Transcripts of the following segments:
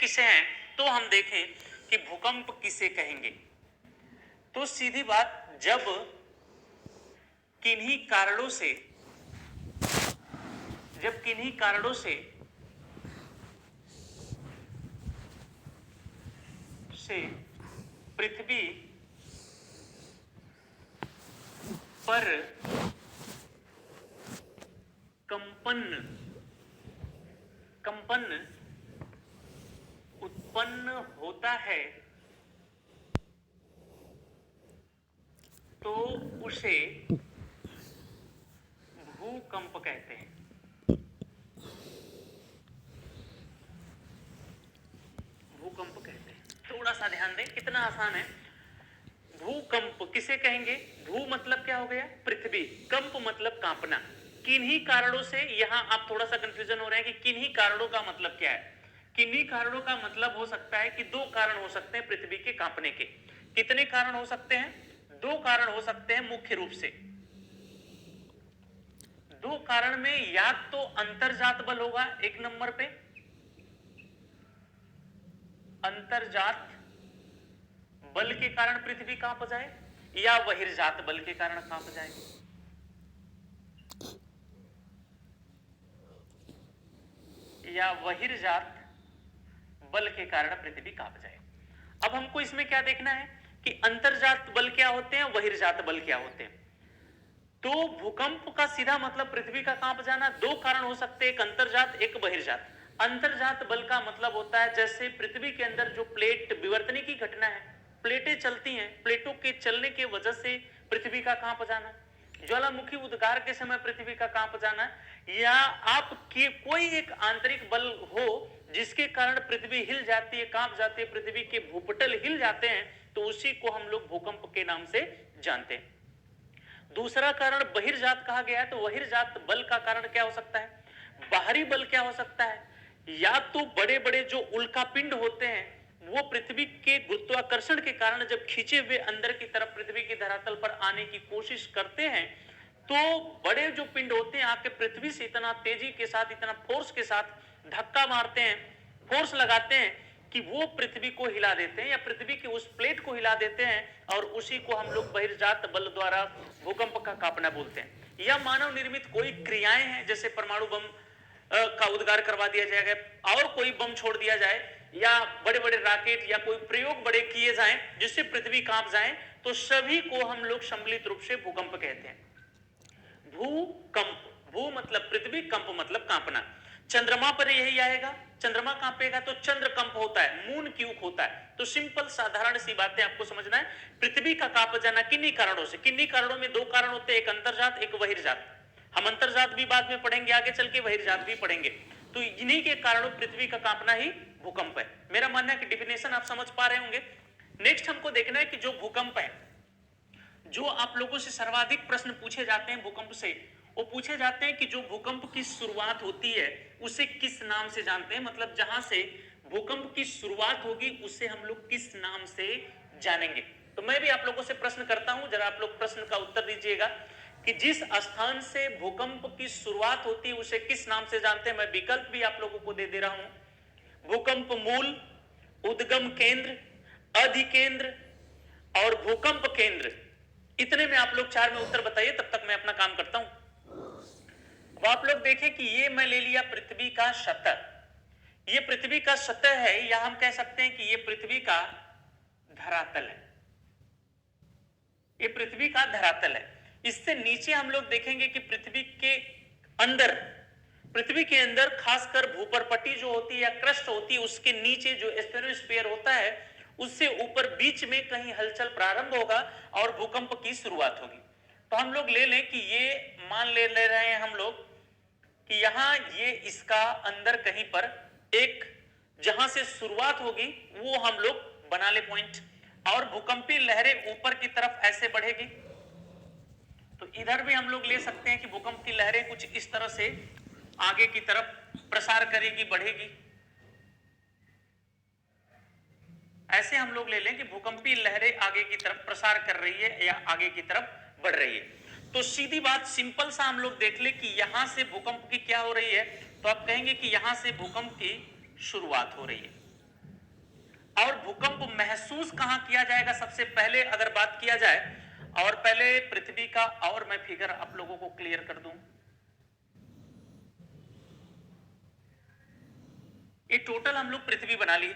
किसे हैं, तो हम देखें कि भूकंप किसे कहेंगे। तो सीधी बात, जब किन्हीं कारणों से पृथ्वी पर कंपन उत्पन्न होता है तो उसे भूकंप कहते हैं। थोड़ा सा ध्यान दें, कितना आसान है। भूकंप किसे कहेंगे? भू मतलब क्या हो गया? पृथ्वी। कंप मतलब कांपना। किन्हीं कारणों से, यहां आप थोड़ा सा कंफ्यूजन हो रहे हैं कि किन्हीं कारणों का मतलब क्या है। किन्हीं कारणों का मतलब हो सकता है कि दो कारण हो सकते हैं पृथ्वी के कांपने के। कितने कारण हो सकते हैं? दो कारण हो सकते हैं मुख्य रूप से। दो कारण में या तो अंतर्जात बल होगा, एक नंबर पे अंतर्जात बल के कारण पृथ्वी कांप जाए, या बहिर्जात बल के कारण कांप जाए। या बहिर्जात बल के कारण पृथ्वी कांप जाए। अब हमको इसमें क्या देखना है कि अंतर्जात बल क्या होते हैं, बहिर्जात बल क्या होते हैं। तो भूकंप का सीधा मतलब पृथ्वी का कांप जाना। दो कारण हो सकते हैं, एक अंतर्जात एक बहिर्जात। अंतर्जात बल का मतलब होता है जैसे पृथ्वी के अंदर जो प्लेट विवर्तन की घटना है, प्लेटें चलती हैं, प्लेटों के चलने के वजह से पृथ्वी का कांप जाना, ज्वालामुखी उद्गार के समय पृथ्वी का कांप जाना, या आपके कोई एक आंतरिक बल हो जिसके कारण पृथ्वी हिल जाती है, कांप जाती है, पृथ्वी के भूपटल हिल जाते हैं, तो उसी को हम लोग भूकंप के नाम से जानते हैं। दूसरा कारण बहिर्जात कहा गया है। तो बहिर्जात बल का कारण क्या हो सकता है? बाहरी बल क्या हो सकता है? या तो बड़े बड़े जो उल्कापिंड होते हैं वो पृथ्वी के गुरुत्वाकर्षण के कारण जब खींचे हुए अंदर की तरफ पृथ्वी की धरातल पर आने की कोशिश करते हैं, तो बड़े जो पिंड होते हैं आके पृथ्वी से इतना तेजी के साथ, इतना फोर्स के साथ धक्का मारते हैं, फोर्स लगाते हैं कि वो पृथ्वी को हिला देते हैं या पृथ्वी के उस प्लेट को हिला देते हैं, और उसी को हम लोग बहिर्जात बल द्वारा भूकंप का कांपना बोलते हैं। या मानव निर्मित कोई क्रियाएं हैं, जैसे परमाणु बम का उद्गार करवा दिया जाएगा और कोई बम छोड़ दिया जाए, या बड़े बड़े रॉकेट या कोई प्रयोग बड़े किए जाएं जिससे पृथ्वी कांप जाए, तो सभी को हम लोग सम्मिलित रूप से भूकंप कहते हैं। भूकंप, भू मतलब पृथ्वी, कंप मतलब कांपना। चंद्रमा पर यही आएगा, चंद्रमा कांपेगा तो चंद्रकंप होता है, मून क्यूक होता है। तो सिंपल साधारण सी बातें आपको समझना है। पृथ्वी का कांप जाना किन्हीं कारणों से, किन्हीं कारणों में दो कारण होते हैं, एक अंतर्जात एक बहिर्जात। हम अंतर्जात भी बाद में पढ़ेंगे, आगे चल के बहिर्जात भी पढ़ेंगे। तो इन्हीं के कारणों पृथ्वी का कांपना ही भूकंप है। मेरा मानना है कि डिफिनेशन आप समझ पा रहे होंगे। नेक्स्ट हमको देखना है कि जो भूकंप है, जो आप लोगों से सर्वाधिक प्रश्न पूछे जाते हैं भूकंप से, वो पूछे जाते हैं कि जो भूकंप की शुरुआत होती है उसे किस नाम से जानते हैं। मतलब जहां से भूकंप की शुरुआत होगी उसे हम लोग किस नाम से जानेंगे। तो मैं भी आप लोगों से प्रश्न करता हूं, जरा आप लोग प्रश्न का उत्तर दीजिएगा कि जिस स्थान से भूकंप की शुरुआत होती है उसे किस नाम से जानते हैं। मैं विकल्प भी आप लोगों को दे दे रहा हूं। भूकंप मूल, उद्गम केंद्र, अधिकेंद्र और भूकंप केंद्र। इतने में आप लोग चार में उत्तर बताइए, तब तक मैं अपना काम करता हूं। अब आप लोग देखें कि ये मैं ले लिया पृथ्वी का सतह, ये पृथ्वी का सतह है, या हम कह सकते हैं कि ये पृथ्वी का धरातल है, ये पृथ्वी का धरातल है। इससे नीचे हम लोग देखेंगे कि पृथ्वी के अंदर, पृथ्वी के अंदर खासकर भूपरपट्टी जो होती है या क्रस्ट होती है, उसके नीचे जो स्टेनोस्फीयर होता है उससे ऊपर बीच में कहीं हलचल प्रारंभ होगा और भूकंप की शुरुआत होगी। तो हम लोग ले लें कि ये मान ले रहे हैं हम लोग कि यहां ये इसका अंदर कहीं पर एक जहां से शुरुआत होगी वो हम लोग बना ले पॉइंट, और भूकंपी लहरें ऊपर की तरफ ऐसे बढ़ेगी। तो इधर भी हम लोग ले सकते हैं कि भूकंप की लहरें कुछ इस तरह से आगे की तरफ प्रसार करेगी, बढ़ेगी। ऐसे हम लोग ले लें कि भूकंपी लहरें आगे की तरफ प्रसार कर रही है या आगे की तरफ बढ़ रही है। तो सीधी बात, सिंपल सा हम लोग देख ले कि यहां से भूकंप की क्या हो रही है, तो आप कहेंगे कि यहां से भूकंप की शुरुआत हो रही है। और भूकंप महसूस कहां किया जाएगा सबसे पहले अगर बात किया जाए, और पहले पृथ्वी का और मैं फिगर आप लोगों को क्लियर कर दूं। ये टोटल हम लोग पृथ्वी बना लिए।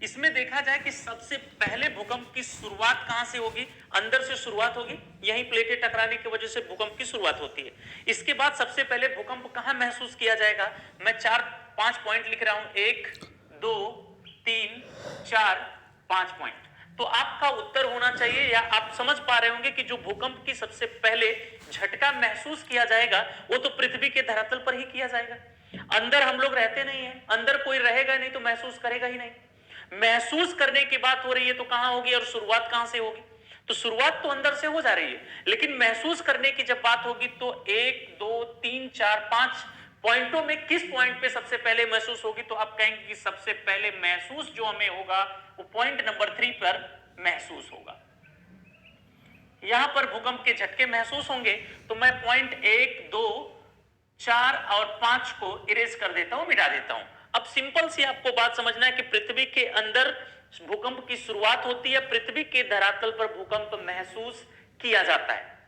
इसमें देखा जाए कि सबसे पहले भूकंप की शुरुआत कहां से होगी, अंदर से शुरुआत होगी, यही प्लेटें टकराने की वजह से भूकंप की शुरुआत होती है। इसके बाद सबसे पहले भूकंप कहां महसूस किया जाएगा, मैं 4-5 पॉइंट लिख रहा हूं, 1 2 3 4 5 पॉइंट। तो आपका उत्तर होना चाहिए, या आप समझ पा रहे होंगे कि जो भूकंप की सबसे पहले झटका महसूस किया जाएगा वो तो पृथ्वी के धरातल पर ही किया जाएगा। अंदर हम लोग रहते नहीं है, अंदर कोई रहेगा नहीं तो महसूस करेगा ही नहीं। महसूस करने की बात हो रही है तो कहां होगी और शुरुआत कहां से होगी, तो शुरुआत तो अंदर से हो जा रही है, लेकिन महसूस करने की जब बात होगी तो 1 2 3 4 5 पॉइंटों में किस पॉइंट पे सबसे पहले महसूस होगी, तो आप कहेंगे कि सबसे पहले महसूस जो हमें होगा वो पॉइंट नंबर 3 पर महसूस होगा। यहां पर भूकंप के झटके महसूस होंगे तो मैं पॉइंट 1 2 4 और 5 को इरेज कर देता हूं, मिटा देता हूं। अब सिंपल सी आपको बात समझना है कि पृथ्वी के अंदर भूकंप की शुरुआत होती है, पृथ्वी के धरातल पर भूकंप महसूस किया जाता है।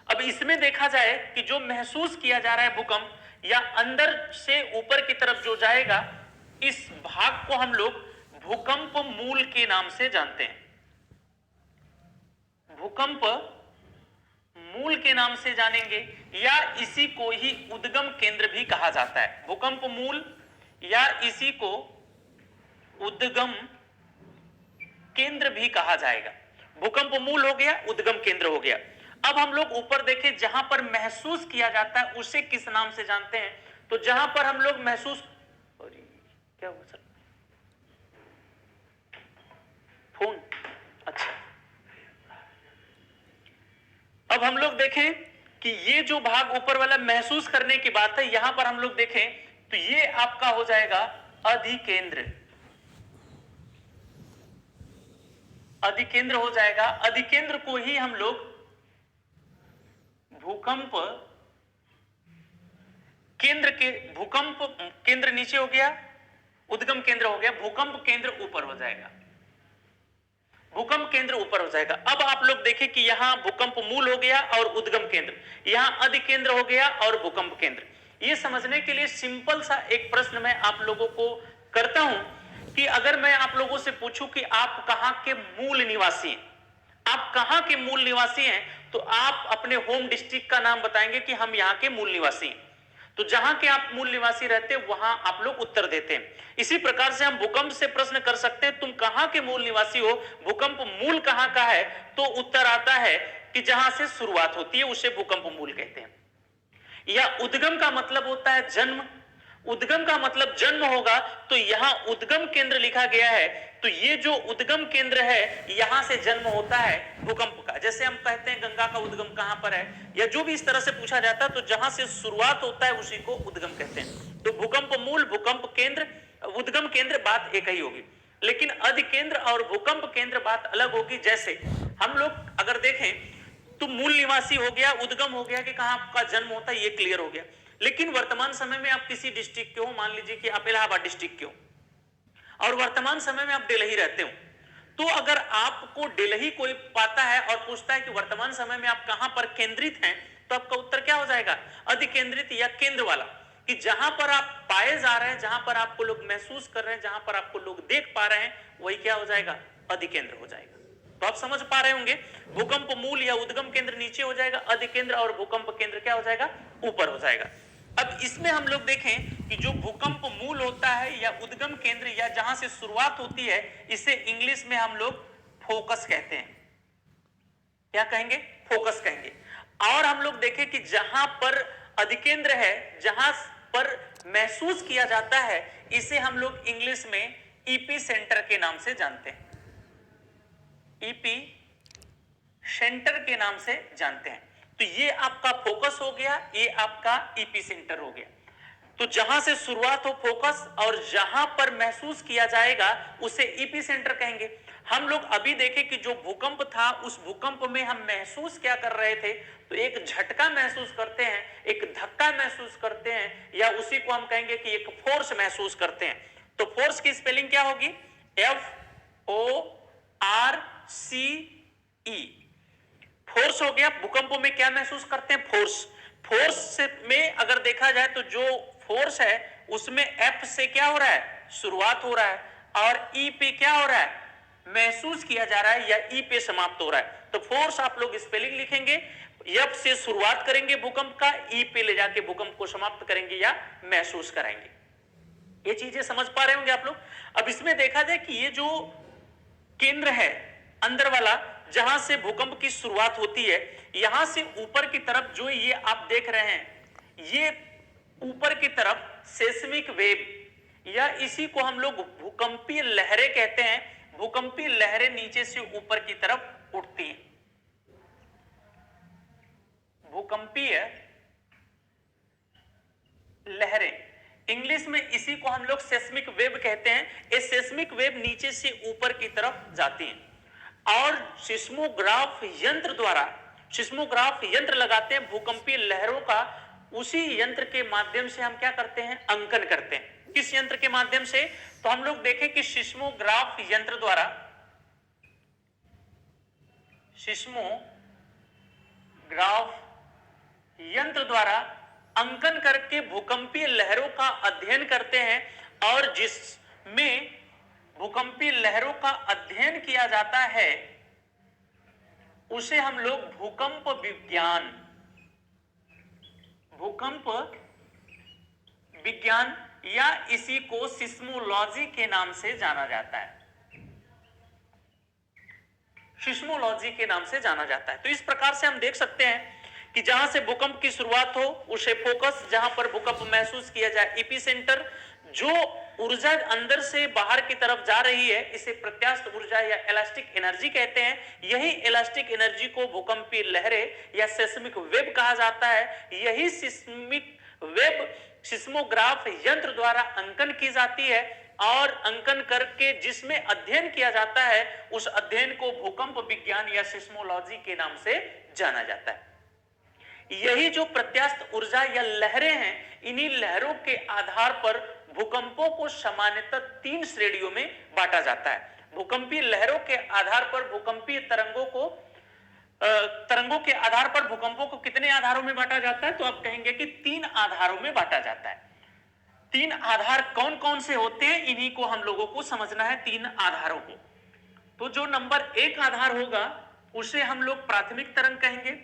अब इसमें देखा जाए कि जो महसूस किया जा रहा है भूकंप, या अंदर से ऊपर की तरफ जो जाएगा, इस भाग को हम लोग भूकंप मूल के नाम से जानते हैं। भूकंप मूल के नाम से जानेंगे, या इसी को ही उद्गम केंद्र भी कहा जाता है। भूकंप मूल या इसी को उद्गम केंद्र भी कहा जाएगा। भूकंप मूल हो गया, उद्गम केंद्र हो गया। अब हम लोग ऊपर देखें, जहां पर महसूस किया जाता है उसे किस नाम से जानते हैं, तो जहां पर हम लोग महसूस, क्या हुआ सर, फोन, अच्छा। अब हम लोग देखें कि ये जो भाग ऊपर वाला महसूस करने की बात है, यहां पर हम लोग देखें तो ये आपका हो जाएगा अधिकेंद्र। अधिकेंद्र हो जाएगा। अधिकेंद्र को ही हम लोग भूकंप केंद्र के, भूकंप केंद्र नीचे हो गया, उद्गम केंद्र हो गया, भूकंप केंद्र ऊपर हो जाएगा। भूकंप केंद्र ऊपर हो जाएगा। अब आप लोग देखें कि यहां भूकंप मूल हो गया और उद्गम केंद्र, यहां अधिकेंद्र हो गया और भूकंप केंद्र। ये समझने के लिए सिंपल सा एक प्रश्न मैं आप लोगों को करता हूं कि अगर मैं आप लोगों से पूछूं कि आप कहां के मूल निवासी हैं, आप कहां के मूल निवासी हैं, तो आप अपने होम डिस्ट्रिक्ट का नाम बताएंगे कि हम यहां के मूल निवासी हैं। तो जहां के आप मूल निवासी रहते हैं वहां आप लोग उत्तर देते हैं। इसी प्रकार से हम भूकंप से प्रश्न कर सकते हैं, तुम कहां के मूल निवासी हो, भूकंप मूल कहां का है, तो उत्तर आता है कि जहां से शुरुआत होती है उसे भूकंप मूल कहते हैं। या उद्गम का मतलब होता है जन्म, उद्गम का मतलब जन्म होगा, तो यहां उद्गम केंद्र लिखा गया है, तो ये जो उद्गम केंद्र है यहां से जन्म होता है भूकंप का। जैसे हम कहते हैं गंगा का उद्गम कहां पर है, या जो भी इस तरह से पूछा जाता है, तो जहां से शुरुआत होता है उसी को उद्गम कहते हैं। तो भूकंप मूल, भूकंप केंद्र, उद्गम केंद्र बात एक ही होगी, लेकिन अधिकेंद्र और भूकंप केंद्र बात अलग होगी। जैसे हम लोग अगर देखें तो मूल निवासी हो गया, उद्गम हो गया कि कहां आपका जन्म होता है, ये क्लियर हो गया। लेकिन वर्तमान समय में आप किसी डिस्ट्रिक्ट के हो, मान लीजिए कि आप इलाहाबाद डिस्ट्रिक्ट के हो और वर्तमान समय में आप दिल्ली रहते हो, तो अगर आपको दिल्ली कोई पाता है और पूछता है कि वर्तमान समय में आप कहां पर केंद्रित हैं, तो आपका उत्तर क्या हो जाएगा, अधिकेंद्रित या केंद्र वाला। कि जहां पर आप पाए जा रहे हैं, जहां पर आपको लोग महसूस कर रहे हैं, जहां पर आपको लोग देख पा रहे हैं, वही क्या हो जाएगा, अधिकेंद्र हो जाएगा। तो आप समझ पा रहे होंगे, भूकंप मूल या उद्गम केंद्र नीचे हो जाएगा, अधिकेंद्र और भूकंप केंद्र क्या हो जाएगा, ऊपर हो जाएगा। अब इसमें हम लोग देखें कि जो भूकंप मूल होता है या उद्गम केंद्र या जहां से शुरुआत होती है, इसे इंग्लिश में हम लोग फोकस कहते हैं। क्या कहेंगे, फोकस कहेंगे। और हम लोग देखें कि जहां पर अधिकेंद्र है, जहां पर महसूस किया जाता है, इसे हम लोग इंग्लिश में ईपी सेंटर के नाम से जानते हैं। ईपी सेंटर के नाम से जानते हैं। तो ये आपका फोकस हो गया, ये आपका ईपी सेंटर हो गया। तो जहां से शुरुआत हो फोकस और जहां पर महसूस किया जाएगा उसे ईपी सेंटर कहेंगे। हम लोग अभी देखें कि जो भूकंप था उस भूकंप में हम महसूस क्या कर रहे थे, तो एक झटका महसूस करते हैं, एक धक्का महसूस करते हैं, या उसी को हम कहेंगे कि एक फोर्स महसूस करते हैं। तो फोर्स की स्पेलिंग क्या होगी, एफ FORCE। फोर्स हो गया। भूकंपों में क्या महसूस करते हैं? फोर्स। फोर्स में अगर देखा जाए तो जो फोर्स है उसमें F से क्या हो रहा है? शुरुआत हो रहा है, और E पे क्या हो रहा है? महसूस किया जा रहा है, या E पे समाप्त हो रहा है। तो फोर्स आप लोग स्पेलिंग लिखेंगे, F से शुरुआत करेंगे भूकंप का, E पे ले जाके भूकंप को समाप्त करेंगे या महसूस कराएंगे। ये चीजें समझ पा रहे होंगे आप लोग। अब इसमें देखा जाए कि ये जो केंद्र है अंदर वाला, जहां से भूकंप की शुरुआत होती है, यहां से ऊपर की तरफ जो ये आप देख रहे हैं, ये ऊपर की तरफ सेस्मिक वेव, या इसी को हम लोग भूकंपीय लहरें कहते हैं। भूकंपीय लहरें नीचे से ऊपर की तरफ उठती हैं। भूकंपीय लहरें, इंग्लिश में इसी को हम लोग सेस्मिक वेव कहते हैं। ये सेस्मिक वेव नीचे से ऊपर की तरफ जाती हैं, और सिस्मोग्राफ यंत्र द्वारा, सिस्मोग्राफ यंत्र लगाते हैं भूकंपीय लहरों का। उसी यंत्र के माध्यम से हम क्या करते हैं? अंकन करते हैं। किस यंत्र के माध्यम से? तो हम लोग देखें कि सिस्मोग्राफ यंत्र द्वारा, सिस्मोग्राफ यंत्र द्वारा अंकन करके भूकंपीय लहरों का अध्ययन करते हैं, और जिसमें भूकंपीय लहरों का अध्ययन किया जाता है उसे हम लोग भूकंप विज्ञान, भूकंप विज्ञान, या इसी को सिस्मोलॉजी के नाम से जाना जाता है। सिस्मोलॉजी के नाम से जाना जाता है। तो इस प्रकार से हम देख सकते हैं कि जहां से भूकंप की शुरुआत हो उसे फोकस, जहां पर भूकंप महसूस किया जाए एपिसेंटर। जो ऊर्जा अंदर से बाहर की तरफ जा रही है इसे प्रत्यास्थ ऊर्जा या इलास्टिक एनर्जी कहते हैं। यही इलास्टिक एनर्जी को भूकंपीय लहरें या सेस्मिक वेव कहा जाता है। यही सिस्मिक वेव सिस्मोग्राफ यंत्र द्वारा अंकन की जाती है, और अंकन करके जिसमें अध्ययन किया जाता है उस अध्ययन को भूकंप विज्ञान या सिस्मोलॉजी के नाम से जाना जाता है। यही जो प्रत्यास्थ ऊर्जा या लहरें हैं, इन्हीं लहरों के आधार पर भूकंपों को सामान्यतः 3 श्रेणियों में बांटा जाता है। भूकंपीय लहरों के आधार पर भूकंपीय तरंगों के आधार पर भूकंपों को कितने आधारों में बांटा जाता है? तो आप कहेंगे कि 3 आधारों में बांटा जाता है। 3 आधार कौन कौन से होते हैं, इन्हीं को हम लोगों को समझना है, 3 आधारों को। तो जो नंबर 1 आधार होगा उसे हम लोग प्राथमिक तरंग कहेंगे।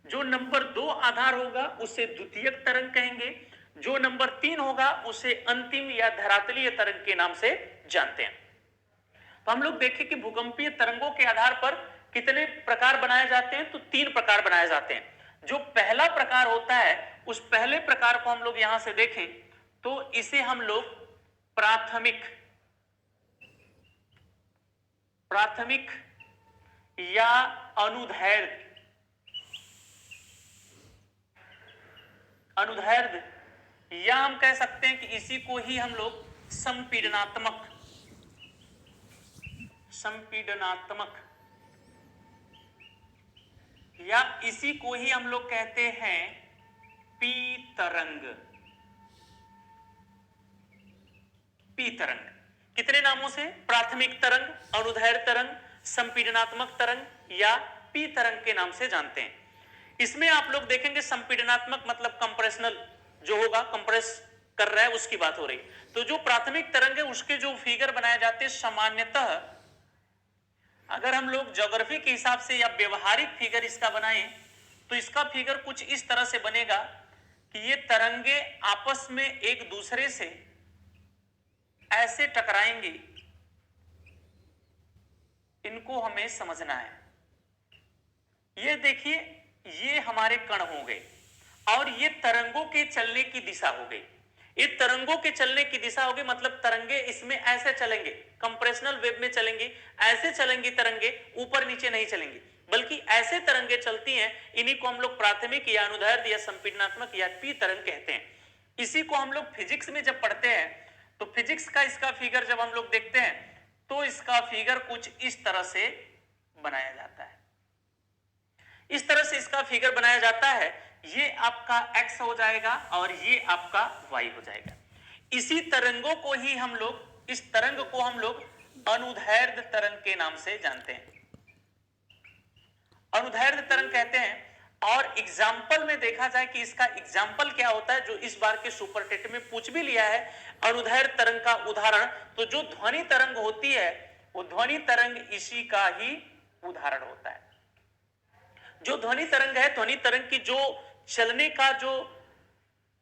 जो नंबर 2 आधार होगा उसे द्वितीयक तरंग कहेंगे। जो नंबर 3 होगा उसे अंतिम या धरातलीय तरंग के नाम से जानते हैं। तो हम लोग देखें कि भूकंपीय तरंगों के आधार पर कितने प्रकार बनाए जाते हैं, तो 3 प्रकार बनाए जाते हैं। जो पहला प्रकार होता है उस पहले प्रकार को हम लोग यहां से देखें तो इसे हम लोग प्राथमिक या अनुदैर्ध्य, या हम कह सकते हैं कि इसी को ही हम लोग संपीडनात्मक या इसी को ही हम लोग कहते हैं पी तरंग। कितने नामों से? प्राथमिक तरंग, अनुदैर्ध्य तरंग, संपीडनात्मक तरंग या पी तरंग के नाम से जानते हैं। इसमें आप लोग देखेंगे संपीडनात्मक मतलब कंप्रेशनल जो होगा, कंप्रेस कर रहा है उसकी बात हो रही। तो जो प्राथमिक तरंग है उसके जो फिगर बनाए जाते हैं सामान्यतः, अगर हम लोग ज्योग्राफी के हिसाब से या व्यवहारिक फिगर इसका बनाएं तो इसका फिगर कुछ इस तरह से बनेगा कि ये तरंगे आपस में एक दूसरे से ऐसे टकराएंगी। इनको हमें समझना है। ये देखिए, ये हमारे कण हो गए और ये तरंगों के चलने की दिशा हो गई। ये तरंगों के चलने की दिशा होगी, मतलब तरंगे इसमें ऐसे चलेंगे, कंप्रेशनल वेव में चलेंगी, ऐसे चलेंगी तरंगे, ऊपर नीचे नहीं चलेंगी, बल्कि ऐसे तरंगे चलती हैं। इन्हीं को हम लोग प्राथमिक या अनुदैर्ध्य या संपीडनात्मक या पी तरंग कहते हैं। इसी को हम लोग फिजिक्स में जब पढ़ते हैं तो फिजिक्स का इसका फिगर जब हम लोग देखते हैं तो इसका फिगर कुछ इस तरह से बनाया जाता है। इस तरह से इसका फिगर बनाया जाता है। ये आपका x हो जाएगा और ये आपका y हो जाएगा। इसी तरंगों को ही हम लोग, इस तरंग को हम लोग अनुदैर्ध्य तरंग के नाम से जानते हैं, अनुदैर्ध्य तरंग कहते हैं। और एग्जाम्पल में देखा जाए कि इसका एग्जाम्पल क्या होता है, जो इस बार के सुपर टेट में पूछ भी लिया है अनुदैर्ध्य तरंग का उदाहरण, तो जो ध्वनि तरंग होती है वो ध्वनि तरंग इसी का ही उदाहरण होता है। जो ध्वनि तरंग है, ध्वनि तरंग की जो चलने का जो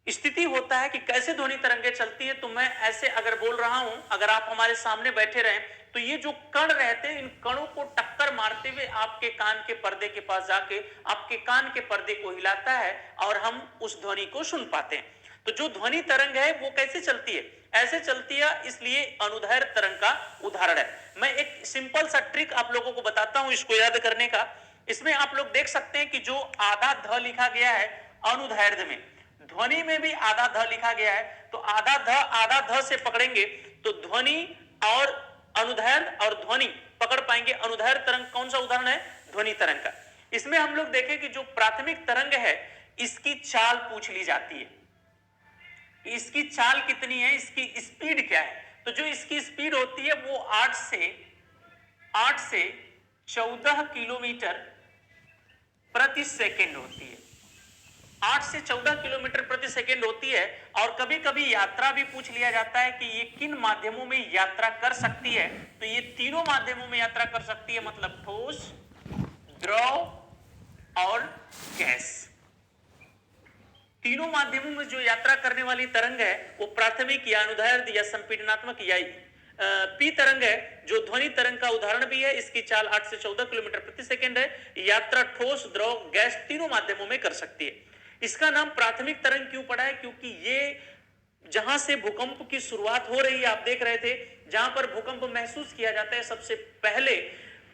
स्थिति होता है कि कैसे ध्वनि तरंगें चलती है, तो मैं ऐसे अगर बोल रहा हूं, अगर आप हमारे सामने बैठे रहें तो ये जो कण रहते हैं, इन कणों को टक्कर मारते हुए आपके कान के पर्दे के पास जाके आपके कान के पर्दे को हिलाता है और हम उस ध्वनि को सुन पाते हैं। तो जो ध्वनि तरंग है वो कैसे चलती है, ऐसे चलती है, इसलिए अनुदैर्ध्य तरंग का उदाहरण है। मैं एक सिंपल सा ट्रिक आप लोगों को बताता हूं इसको याद करने का। इसमें आप लोग देख सकते हैं कि जो आधा ध लिखा गया है अनुदैर्ध्य में, ध्वनि में भी आधा ध लिखा गया है, तो आधा ध से पकड़ेंगे तो ध्वनि और अनुदैर्ध्य और ध्वनि पकड़ पाएंगे। अनुदैर्ध्य तरंग कौन सा उदाहरण है, ध्वनि तरंग का। इसमें हम लोग देखें कि जो प्राथमिक तरंग है इसकी चाल पूछ ली जाती है, इसकी चाल कितनी है, इसकी स्पीड क्या है। तो जो इसकी स्पीड होती है वो 8 से 14 किलोमीटर प्रति सेकेंड होती है, 8 से 14 किलोमीटर प्रति सेकेंड होती है। और कभी कभी यात्रा भी पूछ लिया जाता है कि ये किन माध्यमों में यात्रा कर सकती है, तो ये तीनों माध्यमों में यात्रा कर सकती है, मतलब ठोस, द्रव और गैस। तीनों माध्यमों में जो यात्रा करने वाली तरंग है वो प्राथमिक या अनुदैर्ध्य या संपीड़नात्मक या पी तरंग है, जो ध्वनि तरंग का उदाहरण भी है। इसकी चाल 8 से 14 किलोमीटर प्रति सेकेंड है। यात्रा ठोस, द्रव, गैस तीनों माध्यमों में कर सकती है। इसका नाम प्राथमिक तरंग क्यों पड़ा है, क्योंकि ये जहां से भूकंप की शुरुआत हो रही है, आप देख रहे थे, जहां पर भूकंप महसूस किया जाता है सबसे पहले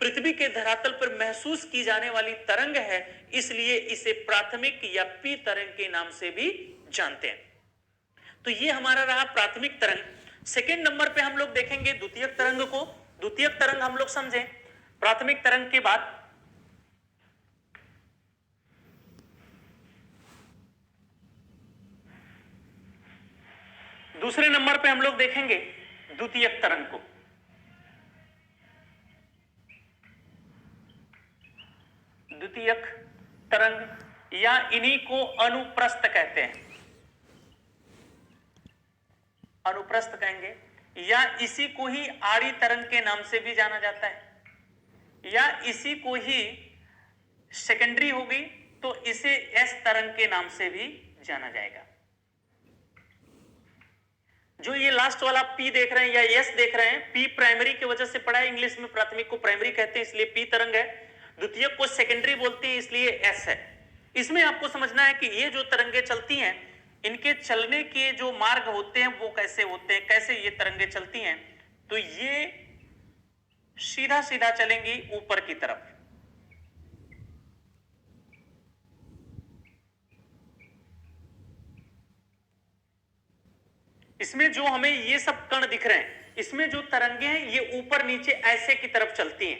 पृथ्वी के धरातल पर महसूस की जाने वाली तरंग है, इसलिए इसे प्राथमिक या पी तरंग के नाम से भी जानते हैं। तो ये हमारा रहा प्राथमिक तरंग। सेकेंड नंबर पे हम लोग देखेंगे द्वितीयक तरंग को। द्वितीयक तरंग हम लोग समझें प्राथमिक तरंग के बाद। दूसरे नंबर पे हम लोग देखेंगे द्वितीयक तरंग को। द्वितीयक तरंग या इन्हीं को अनुप्रस्थ कहते हैं, अनुप्रस्थ कहेंगे, या इसी को ही आड़ी तरंग के नाम से भी जाना जाता है, या इसी को ही सेकेंडरी होगी तो इसे एस तरंग के नाम से भी जाना जाएगा। जो ये लास्ट वाला पी देख रहे हैं या एस देख रहे हैं, पी प्राइमरी की वजह से पड़ा है, इंग्लिश में प्राथमिक को प्राइमरी कहते हैं इसलिए पी तरंग है, द्वितीयक को सेकेंडरी बोलते हैं इसलिए एस है। इसमें आपको समझना है कि ये जो तरंगें चलती हैं, इनके चलने के जो मार्ग होते हैं वो कैसे होते हैं, कैसे ये तरंगें चलती हैं, तो ये सीधा सीधा चलेंगी ऊपर की तरफ। इसमें जो हमें ये सब कण दिख रहे हैं, इसमें जो तरंगे हैं ये ऊपर नीचे ऐसे की तरफ चलती हैं,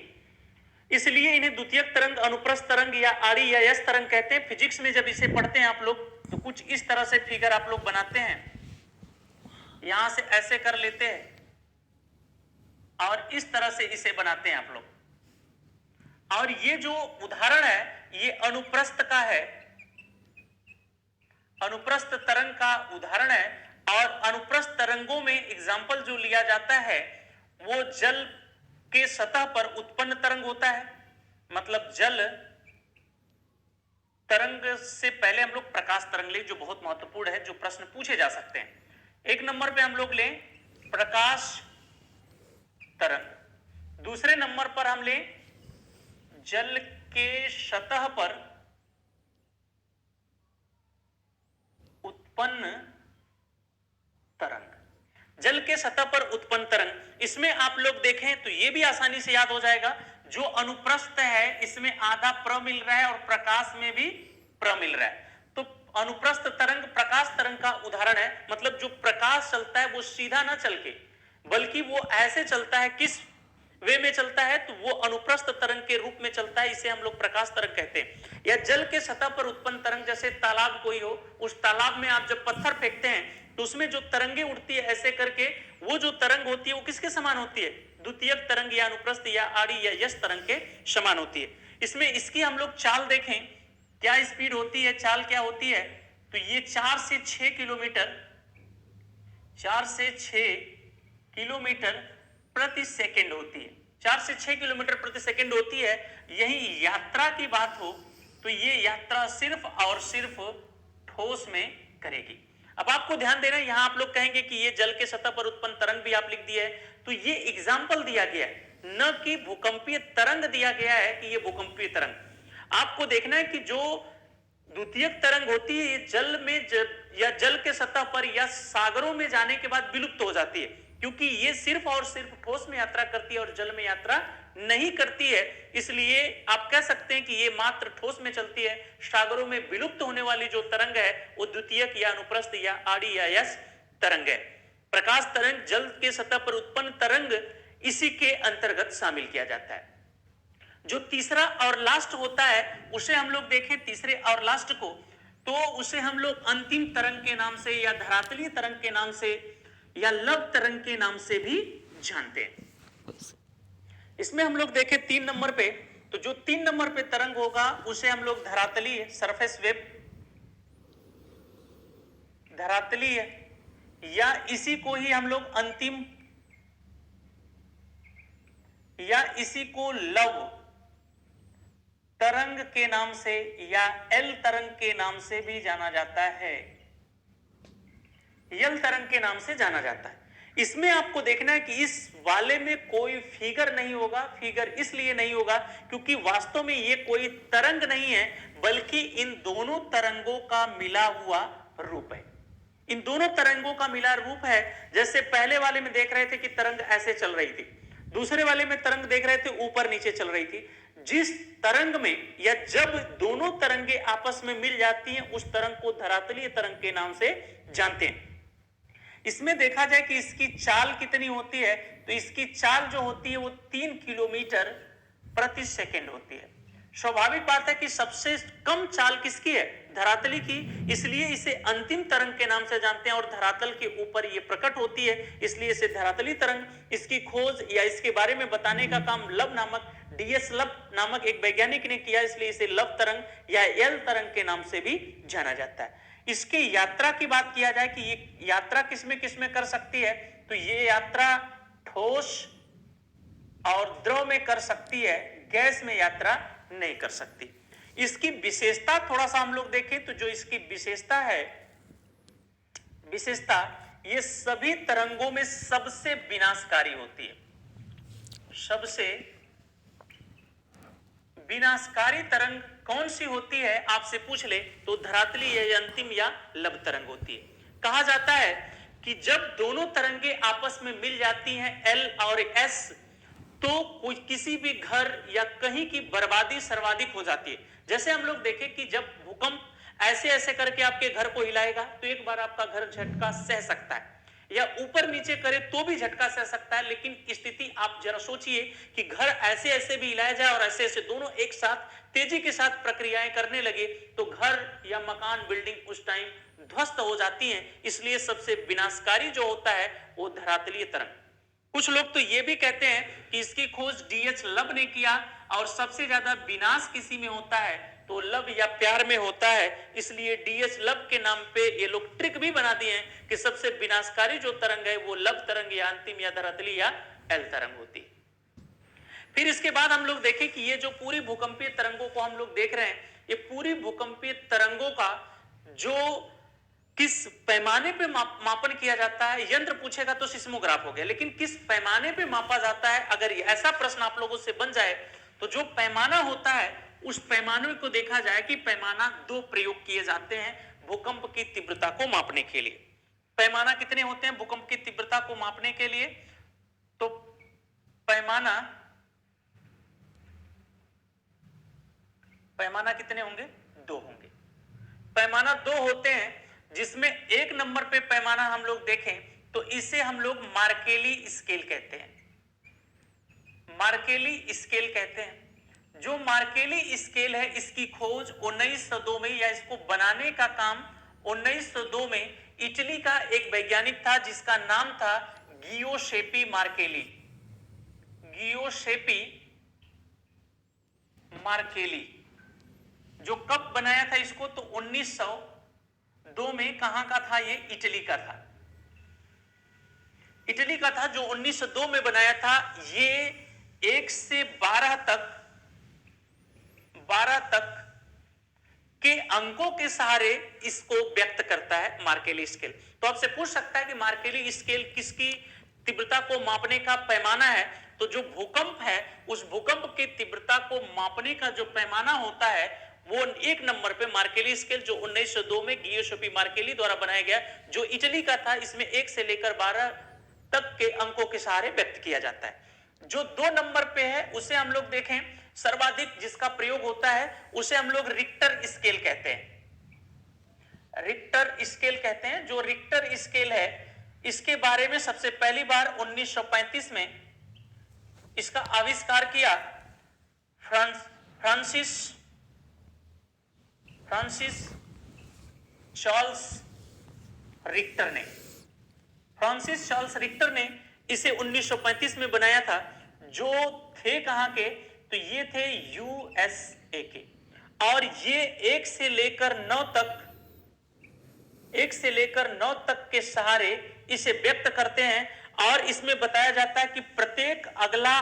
इसलिए इन्हें द्वितीयक तरंग, अनुप्रस्थ तरंग या आड़ी या यस तरंग कहते हैं। फिजिक्स में जब इसे पढ़ते हैं आप लोग तो कुछ इस तरह से फिगर आप लोग बनाते हैं, यहां से ऐसे कर लेते हैं और इस तरह से इसे बनाते हैं आप लोग। और ये जो उदाहरण है ये अनुप्रस्थ का है, अनुप्रस्थ तरंग का उदाहरण है। और अनुप्रस्थ तरंगों में एग्जाम्पल जो लिया जाता है वो जल के सतह पर उत्पन्न तरंग होता है, मतलब जल तरंग से पहले हम लोग प्रकाश तरंग लें, जो बहुत महत्वपूर्ण है, जो प्रश्न पूछे जा सकते हैं। एक नंबर पे हम लोग लें प्रकाश तरंग, दूसरे नंबर पर हम लें जल के सतह पर उत्पन्न तरंग, जल के सतह पर उत्पन्न तरंग। इसमें आप लोग देखें तो ये भी आसानी से याद हो जाएगा, जो अनुप्रस्थ है इसमें आधा प्र मिल रहा है और प्रकाश में भी प्र मिल रहा है, तो अनुप्रस्थ तरंग प्रकाश तरंग का उदाहरण है। मतलब जो प्रकाश चलता है वो सीधा ना चल के, बल्कि वो ऐसे चलता है, किस वे में चलता है, तो वो अनुप्रस्थ तरंग के रूप में चलता है, इसे हम लोग प्रकाश तरंग कहते हैं। या जल के सतह पर उत्पन्न तरंग, जैसे तालाब कोई हो, उस तालाब में आप जब पत्थर फेंकते हैं तो उसमें जो तरंगे उड़ती है ऐसे करके, वो जो तरंग होती है वो किसके समान होती है? द्वितीयक तरंग या अनुप्रस्थ या आड़ी या यश तरंग के समान होती है। इसमें इसकी हम लोग चाल देखें, क्या स्पीड होती है, चाल क्या होती है, तो ये 4 से 6 किलोमीटर 4 से 6 किलोमीटर प्रति सेकंड होती है। 4 से 6 किलोमीटर प्रति सेकंड होती है। यही यात्रा की बात हो तो ये यात्रा सिर्फ और सिर्फ ठोस में करेगी। अब आपको ध्यान देना है, यहां आप लोग कहेंगे कि ये जल के सतह पर उत्पन्न तरंग भी आप लिख दिया है, तो ये एग्जाम्पल दिया गया है, न कि भूकंपीय तरंग दिया गया है कि ये भूकंपीय तरंग। आपको देखना है कि जो द्वितीयक तरंग होती है ये जल में या जल के सतह पर या सागरों में जाने के बाद विलुप्त हो जाती है, क्योंकि ये सिर्फ और सिर्फ ठोस में यात्रा करती है और जल में यात्रा नहीं करती है। इसलिए आप कह सकते हैं कि ये मात्र ठोस में चलती है। सागरों में विलुप्त होने वाली जो तरंग है वो द्वितीयक या अनुप्रस्थ या आड़ी या यश तरंग है। प्रकाश तरंग, जल के सतह पर उत्पन्न तरंग, इसी के अंतर्गत शामिल किया जाता है। जो तीसरा और लास्ट होता है उसे हम लोग देखें, तीसरे और लास्ट को, तो उसे हम लोग अंतिम तरंग के नाम से या धरातलीय तरंग के नाम से या लव तरंग के नाम से भी जानते हैं। इसमें हम लोग देखें 3 नंबर पे, तो जो 3 नंबर पे तरंग होगा उसे हम लोग धरातलीय सरफेस वेव, धरातलीय, या इसी को ही हम लोग अंतिम, या इसी को लव तरंग के नाम से या एल तरंग के नाम से भी जाना जाता है, यल तरंग के नाम से जाना जाता है। इसमें आपको देखना है कि इस वाले में कोई फिगर नहीं होगा। फिगर इसलिए नहीं होगा क्योंकि वास्तव में ये कोई तरंग नहीं है, बल्कि इन दोनों तरंगों का मिला हुआ रूप है। इन दोनों तरंगों का मिला रूप है। जैसे पहले वाले में देख रहे थे कि तरंग ऐसे चल रही थी, दूसरे वाले में तरंग देख रहे थे ऊपर नीचे चल रही थी। जिस तरंग में या जब दोनों तरंगे आपस में मिल जाती हैं उस तरंग को धरातलीय तरंग के नाम से जानते हैं। इसमें देखा जाए कि इसकी चाल कितनी होती है, तो इसकी चाल जो होती है वो 3 किलोमीटर प्रति सेकंड होती है। स्वाभाविक बात है कि सबसे कम चाल किसकी है? धरातली की, इसलिए इसे अंतिम तरंग के नाम से जानते हैं और धरातल के ऊपर ये प्रकट होती है, इसलिए इसे धरातलीय तरंग। इसकी खोज या इसके बारे में बताने का काम लव नामक DS लव नामक एक वैज्ञानिक ने किया, इसलिए इसे लव तरंग या एल तरंग के नाम से भी जाना जाता है। इसकी यात्रा की बात किया जाए कि ये यात्रा किसमें किसमें कर सकती है, तो ये यात्रा ठोस और द्रव में कर सकती है, गैस में यात्रा नहीं कर सकती। इसकी विशेषता थोड़ा सा हम लोग देखें तो जो इसकी विशेषता है, विशेषता ये सभी तरंगों में सबसे विनाशकारी होती है। सबसे विनाशकारी तरंग कौन सी होती है आपसे पूछ ले तो धरातलीय या अंतिम या लव तरंग होती है। कहा जाता है कि जब दोनों तरंगे आपस में मिल जाती हैं L और S, तो कोई किसी भी घर या कहीं की बर्बादी सर्वाधिक हो जाती है। जैसे हम लोग देखें कि जब भूकंप ऐसे ऐसे करके आपके घर को हिलाएगा तो एक बार आपका घर झटका सह सकता है, या ऊपर नीचे करे तो भी झटका सह सकता है। लेकिन स्थिति आप जरा सोचिए कि घर ऐसे ऐसे भी हिलाया जाए और ऐसे ऐसे दोनों एक साथ तेजी के साथ प्रक्रियाएं करने लगे तो घर या मकान, बिल्डिंग उस टाइम ध्वस्त हो जाती हैं। इसलिए सबसे विनाशकारी जो होता है वो धरातलीय तरंग। कुछ लोग तो ये भी कहते हैं कि इसकी खोज DH लव ने किया और सबसे ज्यादा विनाश किसी में होता है तो लव या प्यार में होता है, इसलिए DH लव के नाम पे ये लोग ट्रिक भी बना दिए हैं कि सबसे विनाशकारी जो तरंग है वो लव तरंग या अंतिम या धरातलीय या एल तरंग होती है। फिर इसके बाद हम लोग देखें कि ये जो पूरी भूकंपीय तरंगों को हम लोग देख रहे हैं, ये पूरी भूकंपीय तरंगों का जो किस पैमाने पे मापन किया जाता है, यंत्र पूछेगा तो सिस्मोग्राफ हो गया, लेकिन किस पैमाने पे मापा जाता है, अगर ऐसा प्रश्न आप लोगों से बन जाए तो जो पैमाना होता है उस पैमाने को देखा जाए कि पैमाना 2 प्रयोग किए जाते हैं भूकंप की तीव्रता को मापने के लिए। पैमाना कितने होते हैं भूकंप की तीव्रता को मापने के लिए? तो पैमाना कितने होंगे? 2 होंगे। पैमाना 2 होते हैं, जिसमें 1 नंबर पे पैमाना हम लोग देखें तो इसे हम लोग मार्केली स्केल कहते हैं। मार्केली स्केल कहते हैं। जो मार्केली स्केल है इसकी खोज 1902 में, या इसको बनाने का काम 1902 में इटली का एक वैज्ञानिक था जिसका नाम था गियोसेपी मार्केली। गियोसेपी मार्केली जो कब बनाया था इसको, तो 1902 में। कहां का था ये? इटली का था। इटली का था जो 1902 में बनाया था। ये 1 से 12 तक के अंकों के सहारे इसको व्यक्त करता है मार्केली स्केल। तो आपसे पूछ सकता है कि मार्केली स्केल किसकी तीव्रता को मापने का पैमाना है? तो जो भूकंप है उस भूकंप की तीव्रता को मापने का जो पैमाना होता है वो 1 नंबर पे मार्केली स्केल जो 1902 में गियोसेपी मार्केली द्वारा बनाया गया, जो इटली का था, इसमें 1 से लेकर 12 तक के अंकों के सहारे व्यक्त किया जाता है। जो 2 नंबर पे है उसे हम लोग देखें, सर्वाधिक जिसका प्रयोग होता है उसे हम लोग रिक्टर स्केल कहते हैं। रिक्टर स्केल कहते हैं। जो रिक्टर स्केल है इसके बारे में सबसे पहली बार 1935 में इसका आविष्कार किया फ्रांसिस चार्ल्स रिक्टर ने। फ्रांसिस चार्ल्स रिक्टर ने इसे 1935 में बनाया था। जो थे कहां के? तो ये थे यूएसए के। और ये 1 से लेकर 9 तक के सहारे इसे व्यक्त करते हैं। और इसमें बताया जाता है कि प्रत्येक अगला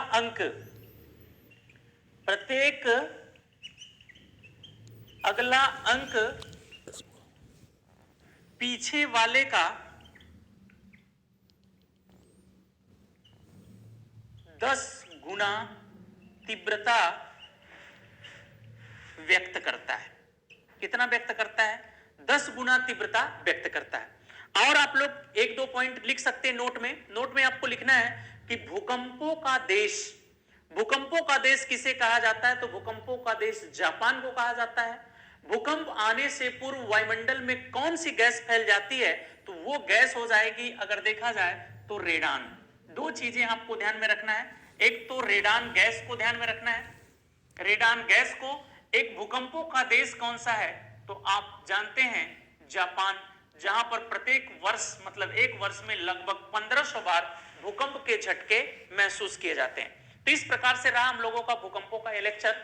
अंक पीछे वाले का 10 गुना तीव्रता व्यक्त करता है। कितना व्यक्त करता है? 10 गुना तीव्रता व्यक्त करता है। और आप लोग 1-2 पॉइंट लिख सकते हैं नोट में आपको लिखना है कि भूकंपों का देश किसे कहा जाता है? तो भूकंपों का देश जापान को कहा जाता है। भूकंप आने से पूर्व वायुमंडल में कौन सी गैस फैल जाती है? तो वो गैस हो जाएगी, अगर देखा जाए तो, रेडान। 2 चीजें आपको ध्यान में रखना है। एक तो रेडान गैस को ध्यान में रखना है, रेडान गैस को। एक भूकंपों का देश कौन सा है? तो आप जानते हैं जापान, जहां पर प्रत्येक वर्ष मतलब 1 वर्ष में लगभग 1500 बार भूकंप के झटके महसूस किए जाते हैं। तो इस प्रकार से रहा हम लोगों का भूकंपों का ये लेक्चर।